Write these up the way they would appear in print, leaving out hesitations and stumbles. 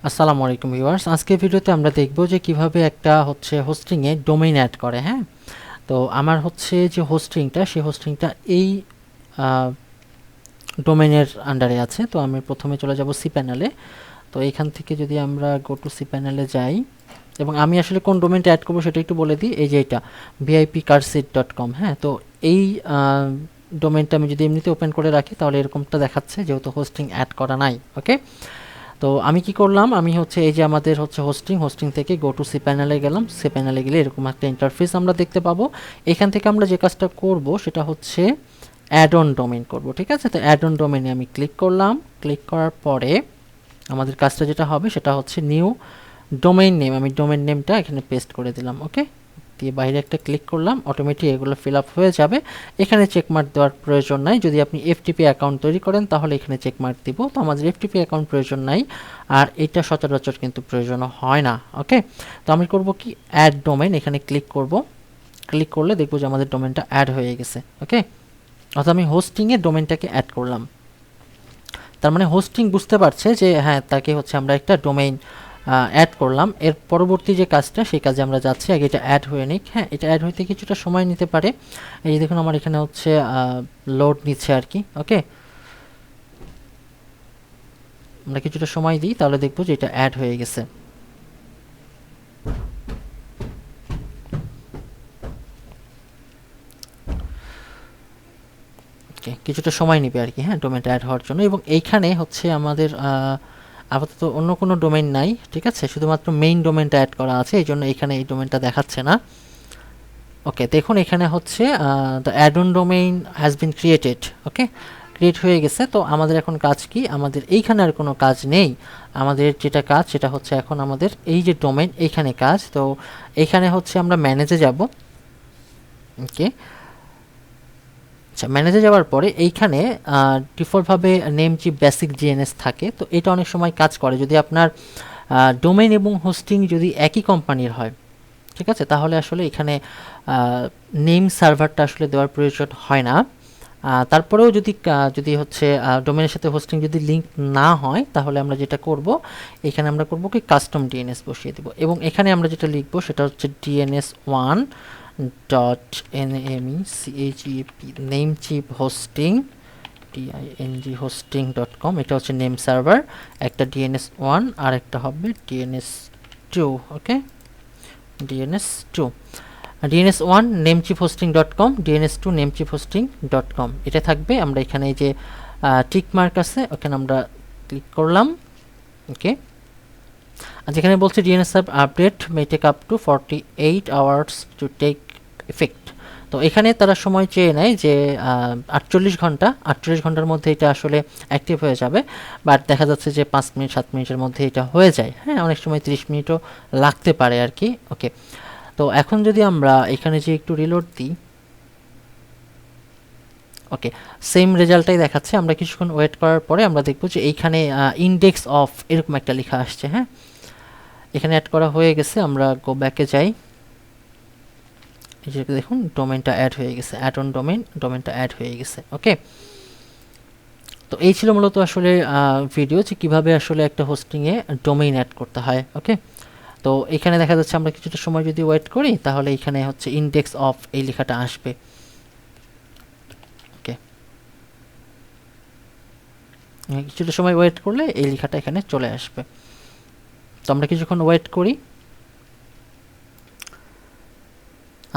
আসসালামু আলাইকুম ভিউয়ার্স, আজকের ভিডিওতে আমরা দেখব যে কিভাবে একটা হোস্টিং এ ডোমেইন অ্যাড করে। হ্যাঁ, তো আমার যে হোস্টিংটা সেই হোস্টিংটা এই ডোমেইনের আন্ডারে আছে। তো আমি প্রথমে চলে যাব সি প্যানেলে। তো এইখান থেকে যদি আমরা গো টু সি প্যানেলে যাই, এবং আমি আসলে কোন ডোমেইনটা অ্যাড করবো সেটা একটু বলে দিই। এই যে এটা vipcarseat.com। হ্যাঁ, তো এই ডোমেইনটা আমি যদি এমনিতে ওপেন করে রাখি তাহলে এরকমটা দেখাচ্ছে, যেহেতু হোস্টিং অ্যাড করা নাই। ওকে, তো আমি কি করলাম, আমি এই যে আমাদের হোস্টিং থেকে গো টু সি প্যানেলে গেলাম। সি প্যানেলে গেলে এরকম একটা ইন্টারফেস আমরা দেখতে পাবো। এখান থেকে আমরা যে কাজটা করব সেটা হচ্ছে অ্যাড অন ডোমেইন করব। ঠিক আছে, তো অ্যাড অন ডোমেইনে আমি ক্লিক করলাম। ক্লিক করার পরে আমাদের কাজটা যেটা হবে সেটা হচ্ছে নিউ ডোমেইন নেম। আমি ডোমেইন নেমটা এখানে পেস্ট করে দিলাম। ওকে, দিয়ে বাইরে একটা ক্লিক করলাম, অটোমেটিক এগুলো ফিল আপ হয়ে যাবে। এখানে চেকমার্ক দেওয়ার প্রয়োজন নাই। যদি আপনি এফটিপি অ্যাকাউন্ট তৈরি করেন তাহলে এখানে চেকমার্ক দিব। তো আমাদের এফটিপি অ্যাকাউন্ট প্রয়োজন নাই, আর এটা সচরাচর কিন্তু প্রয়োজন হয় না। ওকে, তো আমি করব কি, অ্যাড ডোমেইন, এখানে ক্লিক করব। ক্লিক করলে দেখব যে আমাদের ডোমেইনটা অ্যাড হয়ে গেছে। ওকে, অর্থাৎ আমি হোস্টিংয়ে ডোমেইনটাকে অ্যাড করলাম। তার মানে হোস্টিং বুঝতে পারছে যে হ্যাঁ, তাকে আমরা একটা ডোমেইন অ্যাড করলাম। এর পরবর্তী যে কাজটা, সেই কাজে আমরা যাচ্ছি। আগে এটা অ্যাড হয়ে নিক। হ্যাঁ, এটা অ্যাড হইতে কিছুটা সময় নিতে পারে। এই যে দেখুন, আমার এখানে লোড নিচ্ছে আর কি। ওকে, আমরা কিছুটা সময় দিই, তাহলে দেখবো যে এটা অ্যাড হয়ে গেছে। ওকে, কিছুটা সময় নেবে আর কি। হ্যাঁ, ডোমেইনটা অ্যাড হওয়ার জন্য। এবং এইখানে আমাদের আপাতত অন্য কোনো ডোমেইন নাই। ঠিক আছে, শুধুমাত্র মেইন ডোমেইনটা অ্যাড করা আছে, এই জন্য এখানে এই ডোমেইনটা দেখাচ্ছে না। ওকে, দেখুন এখানে the add on domain has been created. Okay, create হয়ে গেছে। তো আমাদের এখন কাজ কি, আমাদের এইখানে আর কোনো কাজ নেই। আমাদের যেটা কাজ সেটা এখন আমাদের এই যে ডোমেইন, এইখানে কাজ। তো এইখানে আমরা ম্যানেজে যাব। ওকে, আচ্ছা, ম্যানেজে যাওয়ার পরে এইখানে ডিফল্টভাবে নেম চিপ বেসিক ডিএনএস থাকে। তো এটা অনেক সময় কাজ করে যদি আপনার ডোমেইন এবং হোস্টিং যদি একই কোম্পানির হয়। ঠিক আছে, তাহলে আসলে এখানে নেম সার্ভারটা আসলে দেওয়ার প্রয়োজন হয় না। তারপরেও যদি ডোমেনের সাথে হোস্টিং যদি লিঙ্ক না হয়, তাহলে আমরা যেটা করব, এখানে আমরা করব কি, কাস্টম ডিএনএস বসিয়ে দেব। এবং এখানে আমরা যেটা লিখব সেটা হচ্ছে DNS1.NAMECHEP name chip hosting hosting.com। এটা হচ্ছে নেম সার্ভার, একটা DNS1 আর একটা হবে DNS2। ওকে, DNS2 DNS1 namecheaphosting.com, DNS2 namecheaphosting.com এটা থাকবে। আমরা এখানে এই যে টিক মার্ক আছে, ওখানে আমরা ক্লিক করলাম। ওকে, আর যেখানে বলছে DNS serve update may take up to 48 hours to take effect. তো এখানে তারা সময় চেয়ে নেয় যে 48 ঘন্টার মধ্যে এটা আসলে অ্যাক্টিভ হয়ে যাবে। বাট দেখা যাচ্ছে যে 5 মিনিট 7 মিনিটের মধ্যে এটা হয়ে যায়। হ্যাঁ, অনেক সময় 30 মিনিটও লাগতে পারে আর কি। ওকে, তো এখন যদি আমরা এখানে যে একটু রিলোড দিই, ওকে, সেম রেজাল্টটাই দেখাচ্ছে। আমরা কিছুক্ষণ ওয়েট করার পরে আমরা দেখব যে এইখানে ইন্ডেক্স অফ এরকম একটা লেখা আসছে। হ্যাঁ, এখানে অ্যাড করা হয়ে গেছে। আমরা গো ব্যাকে যাই। এই যে দেখুন, ডোমেইনটা অ্যাড হয়ে গেছে। অ্যাড অন ডোমেইনটা অ্যাড হয়ে গেছে। ওকে, তো এই ছিল মূলত আসলে ভিডিও, যে কিভাবে আসলে একটা হোস্টিংয়ে ডোমেইন অ্যাড করতে হয়। ওকে, তো এখানে দেখা যাচ্ছে আমরা কিছুটা সময় যদি ওয়েট করি, তাহলে এখানে ইন্ডেক্স অফ এই লেখাটা আসবে। ওকে, কিছুটা সময় ওয়েট করলে এই লেখাটা এখানে চলে আসবে। তো আমরা কিছুক্ষণ ওয়েট করি।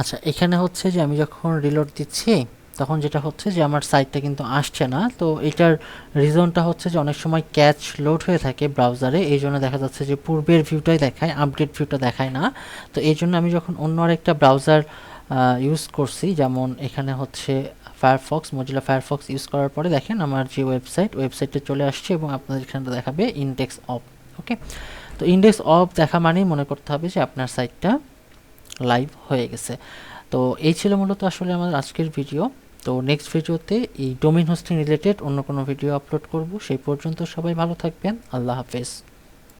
আচ্ছা, এখানে যে আমি যখন রিলোড দিচ্ছি, তখন যেটা যে আমার সাইটটা কিন্তু আসছে না। তো এটার রিজনটা যে অনেক সময় ক্যাচ লোড হয়ে থাকে ব্রাউজারে, এই জন্য দেখা যাচ্ছে যে পূর্বের ভিউটাই দেখায়, আপডেট ভিউটা দেখায় না। তো এই জন্য আমি যখন অন্য আরেকটা ব্রাউজার ইউজ করছি, যেমন এখানে ফায়ারফক্স, মজিলা ফায়ারফক্স ইউজ করার পরে দেখেন আমার যে ওয়েবসাইটে চলে আসছে, এবং আপনাদের এখানে দেখাবে ইন্ডেক্স অফ। ওকে, তো ইন্ডেক্স অফ দেখা মানেই মনে করতে হবে যে আপনার সাইটটা লাইভ হয়ে গেছে। তো এই ছিল মূলত আসলে আমার আজকের ভিডিও। তো নেক্সট ভিডিওতে এই ডোমেইন হোস্টিং রিলেটেড অন্য কোনো ভিডিও আপলোড করব। সেই পর্যন্ত সবাই ভালো থাকবেন। আল্লাহ হাফেজ।